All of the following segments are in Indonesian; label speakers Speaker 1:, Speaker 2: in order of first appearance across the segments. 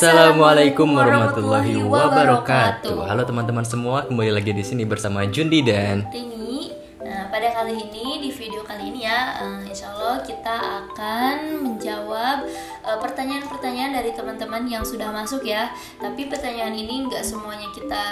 Speaker 1: Assalamualaikum warahmatullahi wabarakatuh. Halo teman-teman semua, kembali lagi di sini bersama Jundi dan
Speaker 2: Tini. Nah, pada kali ini, di video kali ini ya, insya Allah kita akan menjawab pertanyaan-pertanyaan dari teman-teman yang sudah masuk ya. Tapi pertanyaan ini nggak semuanya kita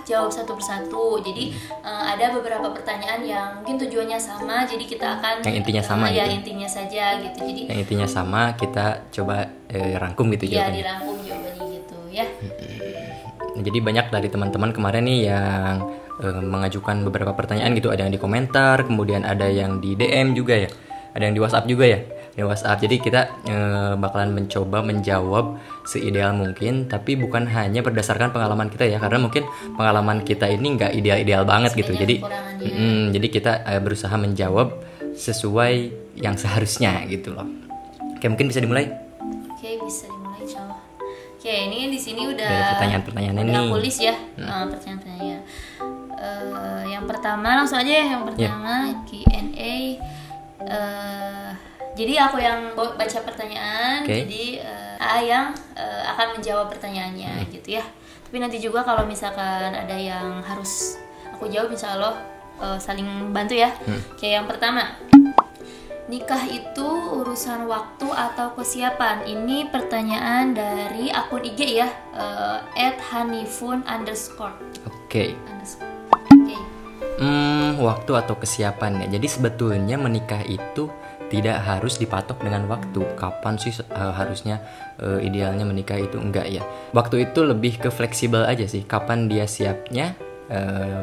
Speaker 2: jawab satu persatu. Jadi ada beberapa pertanyaan yang mungkin tujuannya sama, jadi kita akan
Speaker 1: yang intinya sama
Speaker 2: ya
Speaker 1: gitu.
Speaker 2: intinya saja gitu. Jadi
Speaker 1: Yang intinya sama, kita coba rangkum gitu
Speaker 2: ya
Speaker 1: jawabannya.
Speaker 2: dirangkum jawabannya gitu ya.
Speaker 1: Jadi banyak dari teman-teman kemarin nih yang mengajukan beberapa pertanyaan gitu. Ada yang di komentar, kemudian ada yang di DM juga ya. Ada yang di WhatsApp juga ya. Di WhatsApp. Jadi kita bakalan mencoba menjawab seideal mungkin, tapi bukan hanya berdasarkan pengalaman kita ya, karena mungkin pengalaman kita ini nggak ideal-ideal banget gitu. Jadi jadi kita berusaha menjawab sesuai yang seharusnya gitu loh. Oke, mungkin bisa dimulai.
Speaker 2: Oke, bisa dimulai insyaallah. Oke, ini di sini udah
Speaker 1: pertanyaan-pertanyaannya
Speaker 2: udah
Speaker 1: nih.
Speaker 2: aku list ya, pertanyaan-pertanyaan. Yang pertama langsung aja ya, yang pertama Q&A. Jadi aku yang baca pertanyaan, jadi A yang akan menjawab pertanyaannya gitu ya. Tapi nanti juga kalau misalkan ada yang harus aku jawab, insya Allah saling bantu ya. Oke, yang pertama, nikah itu urusan waktu atau kesiapan? Ini pertanyaan dari akun IG ya, @hanifun_.
Speaker 1: Oke. Waktu atau kesiapan ya. Jadi sebetulnya menikah itu tidak harus dipatok dengan waktu. Kapan sih harusnya idealnya menikah itu, enggak ya. Waktu itu lebih ke fleksibel aja sih. Kapan dia siapnya,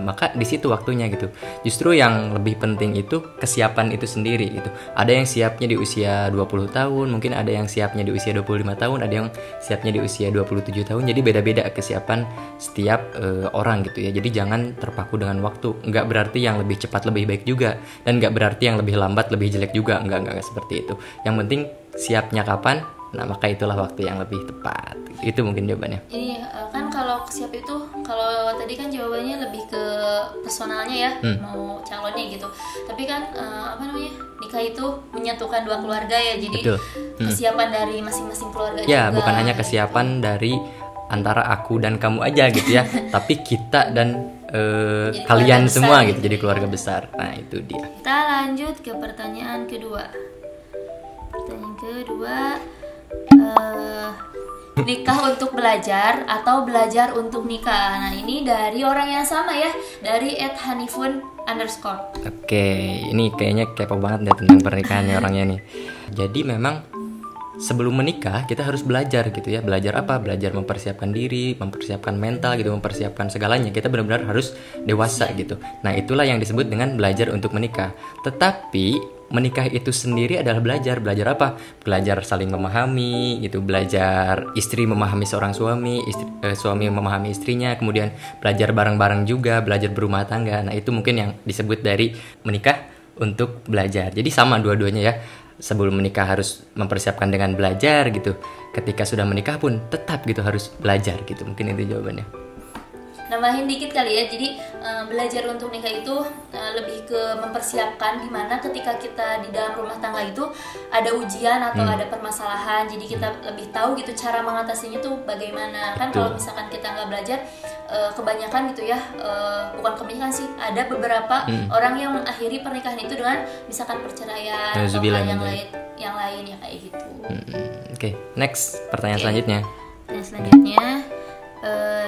Speaker 1: maka di situ waktunya gitu. Justru yang lebih penting itu kesiapan itu sendiri gitu. Ada yang siapnya di usia 20 tahun, mungkin ada yang siapnya di usia 25 tahun, ada yang siapnya di usia 27 tahun. Jadi beda-beda kesiapan setiap orang gitu ya. Jadi jangan terpaku dengan waktu. Enggak berarti yang lebih cepat lebih baik juga, dan enggak berarti yang lebih lambat lebih jelek juga. Enggak seperti itu. Yang penting siapnya kapan, nah maka itulah waktu yang lebih tepat. Itu mungkin jawabannya.
Speaker 2: Ini kan kalau siap itu, kalau tadi kan jawabannya lebih ke personalnya ya, mau calonnya gitu. Tapi kan nikah itu menyatukan dua keluarga ya. Jadi kesiapan dari masing-masing keluarga
Speaker 1: ya,
Speaker 2: juga.
Speaker 1: bukan hanya kesiapan dari antara aku dan kamu aja gitu ya, tapi kita dan kalian semua gitu, jadi keluarga besar. Nah itu dia.
Speaker 2: Kita lanjut ke pertanyaan kedua. Pertanyaan kedua, nikah untuk belajar atau belajar untuk nikah? Nah ini dari orang yang sama ya, dari @hanifun_.
Speaker 1: Oke, ini kayaknya kepo banget deh tentang pernikahan orangnya nih. Jadi memang sebelum menikah kita harus belajar gitu ya. Belajar apa? Belajar mempersiapkan diri, mempersiapkan mental gitu, mempersiapkan segalanya. Kita benar-benar harus dewasa gitu. Nah itulah yang disebut dengan belajar untuk menikah. Tetapi menikah itu sendiri adalah belajar. Belajar apa? Belajar saling memahami gitu. Belajar istri memahami seorang suami, suami memahami istrinya. Kemudian belajar bareng-bareng juga, belajar berumah tangga. Nah itu mungkin yang disebut dari menikah untuk belajar. Jadi sama dua-duanya ya. Sebelum menikah harus mempersiapkan dengan belajar gitu. Ketika sudah menikah pun tetap gitu harus belajar gitu. Mungkin itu jawabannya.
Speaker 2: Nambahin dikit kali ya. Jadi belajar untuk nikah itu lebih ke mempersiapkan gimana ketika kita di dalam rumah tangga itu ada ujian atau ada permasalahan. Jadi kita lebih tahu gitu cara mengatasinya tuh bagaimana. Kan kalau misalkan kita nggak belajar, kebanyakan gitu ya, bukan kebanyakan sih, ada beberapa orang yang mengakhiri pernikahan itu dengan misalkan perceraian atau yang lain ya kayak gitu.
Speaker 1: Oke, next pertanyaan selanjutnya.
Speaker 2: Pertanyaan selanjutnya,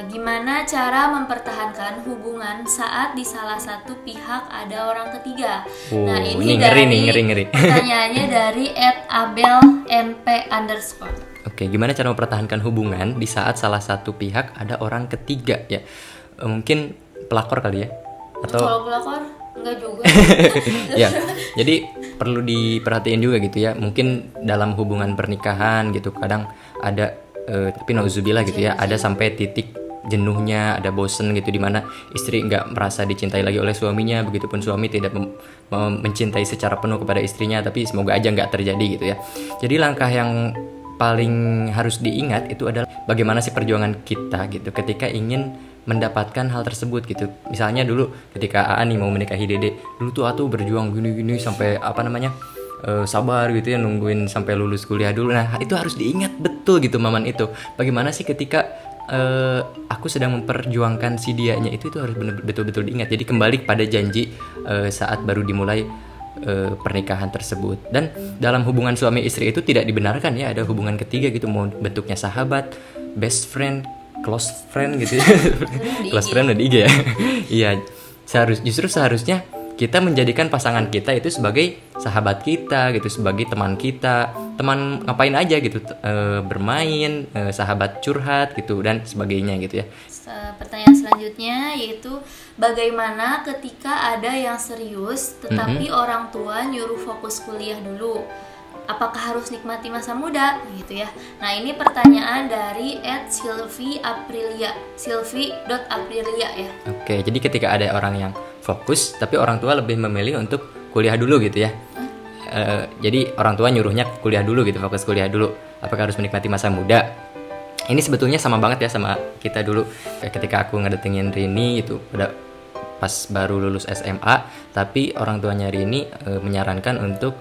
Speaker 2: gimana cara mempertahankan hubungan saat di salah satu pihak ada orang ketiga? Nah ini
Speaker 1: ngeri.
Speaker 2: Pertanyaannya dari @abelmp_.
Speaker 1: Oke, gimana cara mempertahankan hubungan di saat salah satu pihak ada orang ketiga ya? Mungkin pelakor kali ya? Atau
Speaker 2: kalau pelakor enggak juga.
Speaker 1: Ya, jadi perlu diperhatiin juga gitu ya. Mungkin dalam hubungan pernikahan gitu kadang ada tapi nauzubillah gitu ya, ada sampai titik jenuhnya, ada bosen gitu, dimana istri nggak merasa dicintai lagi oleh suaminya, begitupun suami tidak mencintai secara penuh kepada istrinya. Tapi semoga aja nggak terjadi gitu ya. Jadi langkah yang paling harus diingat itu adalah bagaimana sih perjuangan kita gitu ketika ingin mendapatkan hal tersebut gitu. Misalnya dulu ketika AA nih mau menikahi Dede, dulu tuh berjuang gini-gini sampai sabar gitu ya, nungguin sampai lulus kuliah dulu. Nah itu harus diingat betul gitu momen itu. Bagaimana sih ketika aku sedang memperjuangkan si dianya, itu harus betul-betul diingat. Jadi kembali pada janji saat baru dimulai pernikahan tersebut. Dan dalam hubungan suami istri itu tidak dibenarkan ya ada hubungan ketiga gitu, mau bentuknya sahabat, best friend, close friend gitu ya. Close friend udah di IG ya. Iya, justru seharusnya kita menjadikan pasangan kita itu sebagai sahabat kita gitu, sebagai teman kita, teman ngapain aja gitu, bermain, sahabat curhat gitu dan sebagainya gitu ya.
Speaker 2: Pertanyaan selanjutnya yaitu bagaimana ketika ada yang serius tetapi orang tua nyuruh fokus kuliah dulu, apakah harus nikmati masa muda gitu ya. Nah ini pertanyaan dari @sylvie.aprilia ya.
Speaker 1: Oke, jadi ketika ada orang yang fokus tapi orang tua lebih memilih untuk kuliah dulu gitu ya. Jadi orang tua nyuruhnya kuliah dulu gitu, fokus kuliah dulu, apakah harus menikmati masa muda? Ini sebetulnya sama banget ya sama kita dulu ketika aku ngedatengin Rini itu udah pas baru lulus SMA, tapi orang tuanya Rini menyarankan untuk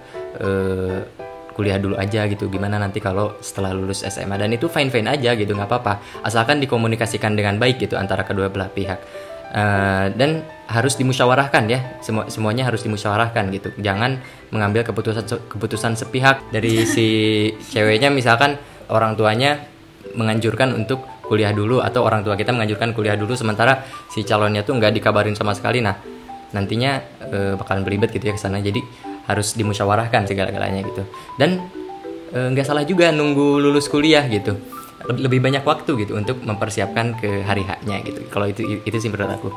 Speaker 1: kuliah dulu aja gitu, gimana nanti kalau setelah lulus SMA, dan itu fine aja gitu, nggak apa-apa asalkan dikomunikasikan dengan baik gitu antara kedua belah pihak. Dan harus dimusyawarahkan ya, semuanya harus dimusyawarahkan gitu, jangan mengambil keputusan sepihak dari si ceweknya. Misalkan orang tuanya menganjurkan untuk kuliah dulu atau orang tua kita menganjurkan kuliah dulu sementara si calonnya tuh nggak dikabarin sama sekali, nah nantinya bakalan beribet gitu ya kesana. Jadi harus dimusyawarahkan segala-galanya gitu. Dan nggak salah juga nunggu lulus kuliah gitu, lebih banyak waktu gitu untuk mempersiapkan ke hari H-nya gitu. Kalau itu sih menurut aku.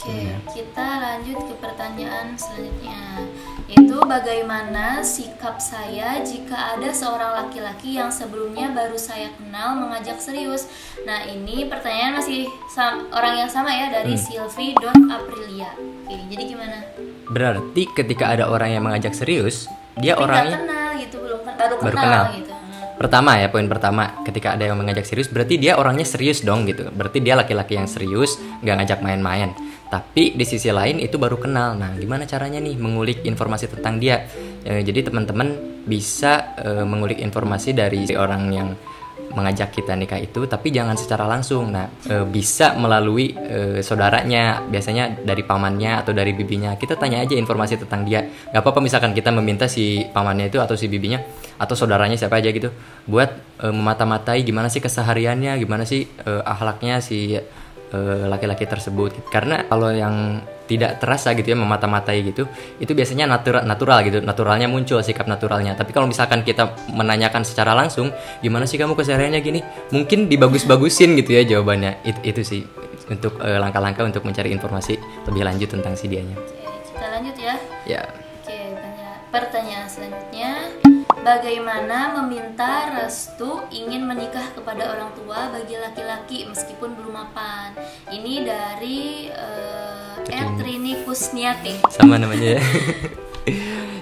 Speaker 2: Oke, kita lanjut ke pertanyaan selanjutnya, yaitu bagaimana sikap saya jika ada seorang laki-laki yang sebelumnya baru saya kenal mengajak serius. Nah ini pertanyaan masih orang yang sama ya, dari Sylvie.aprilia. Oke, jadi gimana?
Speaker 1: Berarti ketika ada orang yang mengajak serius, dia
Speaker 2: tapi
Speaker 1: orangnya
Speaker 2: nggak kenal gitu, baru kenal gitu.
Speaker 1: Pertama ya, poin pertama, ketika ada yang mengajak serius berarti dia orangnya serius dong gitu. Berarti dia laki-laki yang serius, nggak ngajak main-main. Tapi di sisi lain itu baru kenal. Nah gimana caranya nih mengulik informasi tentang dia? Jadi teman-teman bisa mengulik informasi dari orang yang mengajak kita nikah itu, tapi jangan secara langsung. Nah bisa melalui saudaranya, biasanya dari pamannya atau dari bibinya. Kita tanya aja informasi tentang dia. Gak apa-apa misalkan kita meminta si pamannya itu atau si bibinya atau saudaranya siapa aja gitu buat memata-matai gimana sih kesehariannya, gimana sih akhlaknya si laki-laki tersebut. Karena kalau yang tidak terasa gitu ya, memata-matai gitu, itu biasanya natural gitu, naturalnya muncul sikap naturalnya. Tapi kalau misalkan kita menanyakan secara langsung, gimana sih kamu kesehariannya gini, mungkin dibagus-bagusin gitu ya jawabannya. Itu sih untuk langkah-langkah untuk mencari informasi lebih lanjut tentang si dianya.
Speaker 2: Oke, kita lanjut ya.
Speaker 1: Ya.
Speaker 2: Oke, pertanyaan selanjutnya, bagaimana meminta restu ingin menikah kepada orang tua bagi laki-laki meskipun belum mapan? Ini dari Rini Kusniati.
Speaker 1: Sama namanya ya.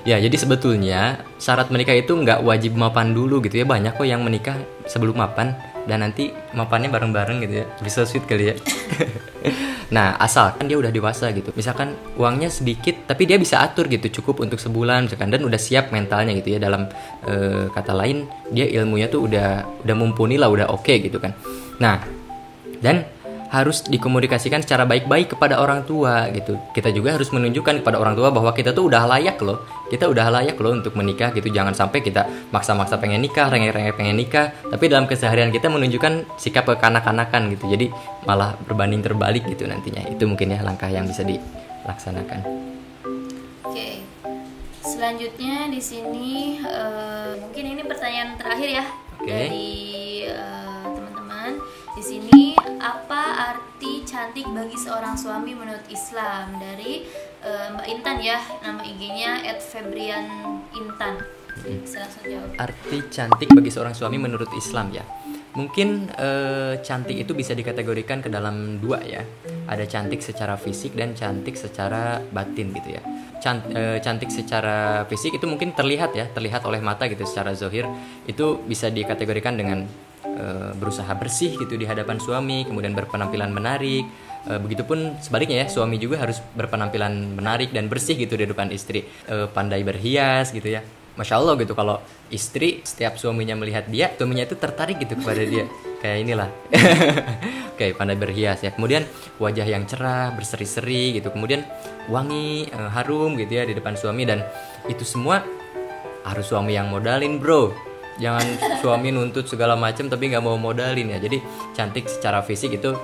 Speaker 1: Ya, jadi sebetulnya syarat menikah itu nggak wajib mapan dulu gitu ya. Banyak kok yang menikah sebelum mapan dan nanti mapannya bareng-bareng gitu ya. Bisa sweet kali ya. Nah, asalkan dia udah dewasa gitu. Misalkan uangnya sedikit tapi dia bisa atur gitu, cukup untuk sebulan misalkan, dan udah siap mentalnya gitu ya. Dalam kata lain, dia ilmunya tuh udah mumpuni lah, udah oke gitu kan. Nah, dan harus dikomunikasikan secara baik-baik kepada orang tua gitu. Kita juga harus menunjukkan kepada orang tua bahwa kita tuh udah layak loh. Kita udah layak loh untuk menikah gitu. Jangan sampai kita maksa-maksa pengen nikah, rengek-rengek pengen nikah, tapi dalam keseharian kita menunjukkan sikap kekanak-kanakan gitu. Jadi malah berbanding terbalik gitu nantinya. Itu mungkin ya langkah yang bisa dilaksanakan.
Speaker 2: Oke. Selanjutnya di sini mungkin ini pertanyaan terakhir ya. Dari teman-teman. Di sini, apa arti cantik bagi seorang suami menurut Islam? Dari Mbak Intan ya, nama IG-nya @febrianintan. Bisa langsung jawab.
Speaker 1: Arti cantik bagi seorang suami menurut Islam ya. Mungkin cantik itu bisa dikategorikan ke dalam dua ya. Ada cantik secara fisik dan cantik secara batin gitu ya. Cantik secara fisik itu mungkin terlihat oleh mata gitu secara zahir. Itu bisa dikategorikan dengan berusaha bersih gitu di hadapan suami, kemudian berpenampilan menarik. Begitupun sebaliknya ya, suami juga harus berpenampilan menarik dan bersih gitu di depan istri, pandai berhias gitu ya. Masya Allah gitu, kalau istri setiap suaminya melihat dia, suaminya itu tertarik gitu kepada dia. Kayak inilah. Oke, pandai berhias ya. Kemudian wajah yang cerah, berseri-seri gitu. Kemudian wangi, harum gitu ya di depan suami. Dan itu semua harus suami yang modalin, bro. Jangan suami nuntut segala macam tapi nggak mau modalin ya. Jadi cantik secara fisik itu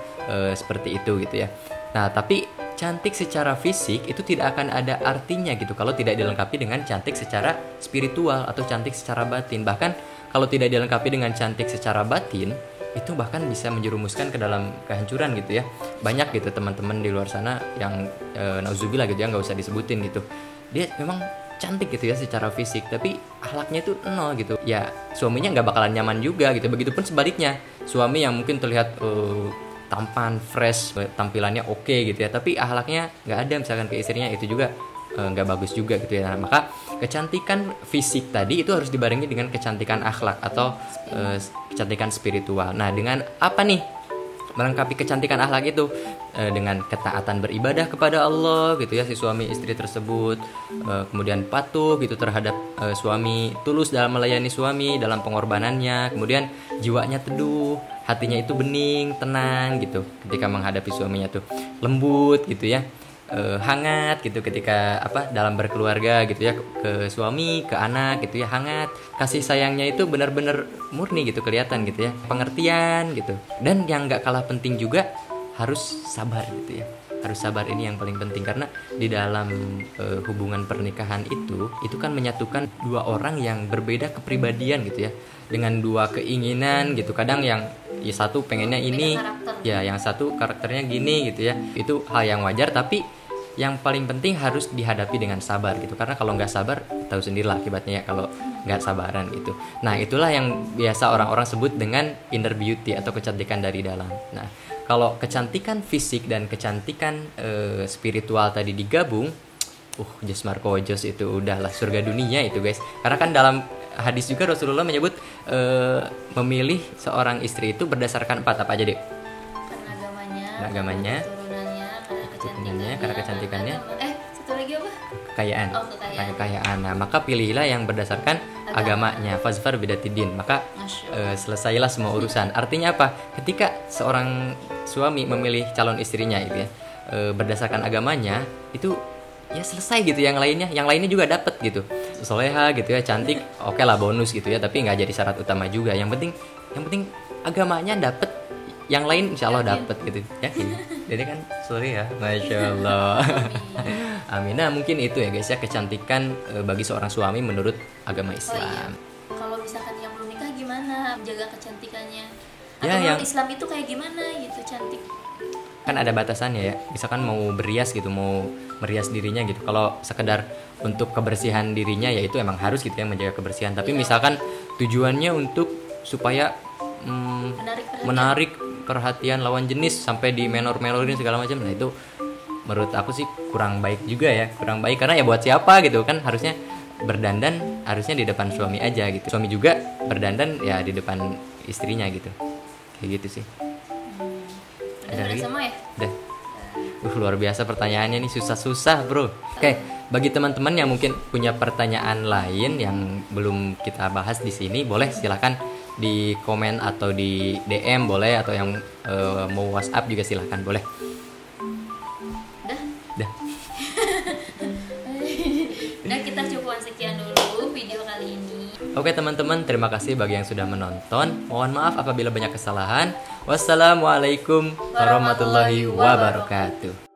Speaker 1: seperti itu gitu ya. Nah, tapi cantik secara fisik itu tidak akan ada artinya gitu kalau tidak dilengkapi dengan cantik secara spiritual atau cantik secara batin. Bahkan kalau tidak dilengkapi dengan cantik secara batin, itu bahkan bisa menjerumuskan ke dalam kehancuran gitu ya. Banyak gitu teman-teman di luar sana yang nauzubillah gitu ya, nggak usah disebutin gitu. Dia memang cantik gitu ya secara fisik, tapi akhlaknya itu nol gitu. Ya suaminya nggak bakalan nyaman juga gitu. Begitupun sebaliknya, suami yang mungkin terlihat tampan, fresh, tampilannya oke gitu ya, tapi akhlaknya nggak ada misalkan ke istrinya, itu juga nggak bagus juga gitu ya. Nah, maka kecantikan fisik tadi itu harus dibarengi dengan kecantikan akhlak atau kecantikan spiritual. Nah, dengan apa nih melengkapi kecantikan akhlak itu? Dengan ketaatan beribadah kepada Allah gitu ya si suami istri tersebut, kemudian patuh gitu terhadap suami, tulus dalam melayani suami dalam pengorbanannya, kemudian jiwanya teduh, hatinya itu bening, tenang gitu ketika menghadapi suaminya tuh, lembut gitu ya, hangat gitu ketika dalam berkeluarga gitu ya, ke suami, ke anak gitu ya, hangat, kasih sayangnya itu benar-benar murni gitu kelihatan gitu ya, pengertian gitu. Dan yang nggak kalah penting juga harus sabar gitu ya, harus sabar, ini yang paling penting karena di dalam hubungan pernikahan itu kan menyatukan dua orang yang berbeda kepribadian gitu ya, dengan dua keinginan gitu. Kadang yang satu pengennya ini ya, yang satu karakternya gini gitu ya, itu hal yang wajar, tapi yang paling penting harus dihadapi dengan sabar gitu, karena kalau nggak sabar tahu sendirilah akibatnya ya kalau nggak sabaran gitu. Nah, itulah yang biasa orang-orang sebut dengan inner beauty atau kecantikan dari dalam. Nah, kalau kecantikan fisik dan kecantikan spiritual tadi digabung, Jos Markojos itu udahlah surga dunia itu guys. Karena kan dalam hadis juga Rasulullah menyebut memilih seorang istri itu berdasarkan apa aja deh? Karena agamanya, keturunannya, karena kecantikannya.
Speaker 2: Satu lagi apa?
Speaker 1: Kekayaan. Kekayaan. Nah, maka pilihlah yang berdasarkan agamanya. Fazfar bidatidin. Maka selesailah semua urusan. Artinya apa? Ketika seorang suami memilih calon istrinya itu ya, berdasarkan agamanya, itu ya selesai gitu. Yang lainnya juga dapat gitu. Soleha gitu ya, cantik, oke lah bonus gitu ya, tapi nggak jadi syarat utama juga. Yang penting agamanya dapat, yang lain insya Allah dapat gitu. Yakin? Jadi kan sorry ya, masya Allah. Amin. Nah, mungkin itu ya guys ya, kecantikan bagi seorang suami menurut agama Islam.
Speaker 2: Iya. Kalau misalkan yang belum nikah gimana menjaga kecantikannya? Atau
Speaker 1: Ya,
Speaker 2: Islam itu kayak gimana gitu cantik?
Speaker 1: Kan ada batasannya ya. Misalkan mau berias gitu, mau merias dirinya gitu. Kalau sekedar untuk kebersihan dirinya ya itu emang harus gitu ya, menjaga kebersihan. Tapi misalkan tujuannya untuk supaya menarik perhatian lawan jenis sampai di menor-menorin segala macam, nah itu menurut aku sih kurang baik juga ya, kurang baik karena ya buat siapa gitu kan, harusnya berdandan harusnya di depan suami aja gitu, suami juga berdandan ya di depan istrinya gitu, kayak gitu sih.
Speaker 2: Udah semua ya?
Speaker 1: Udah. Luar biasa pertanyaannya nih, susah-susah bro. Oke, bagi teman-teman yang mungkin punya pertanyaan lain yang belum kita bahas di sini, boleh silakan di komen atau di DM boleh, atau yang mau WhatsApp juga silahkan boleh. Udah.
Speaker 2: Udah, kita cukup sekian dulu video kali ini.
Speaker 1: Oke teman-teman, terima kasih bagi yang sudah menonton. Mohon maaf apabila banyak kesalahan. Wassalamualaikum warahmatullahi wabarakatuh.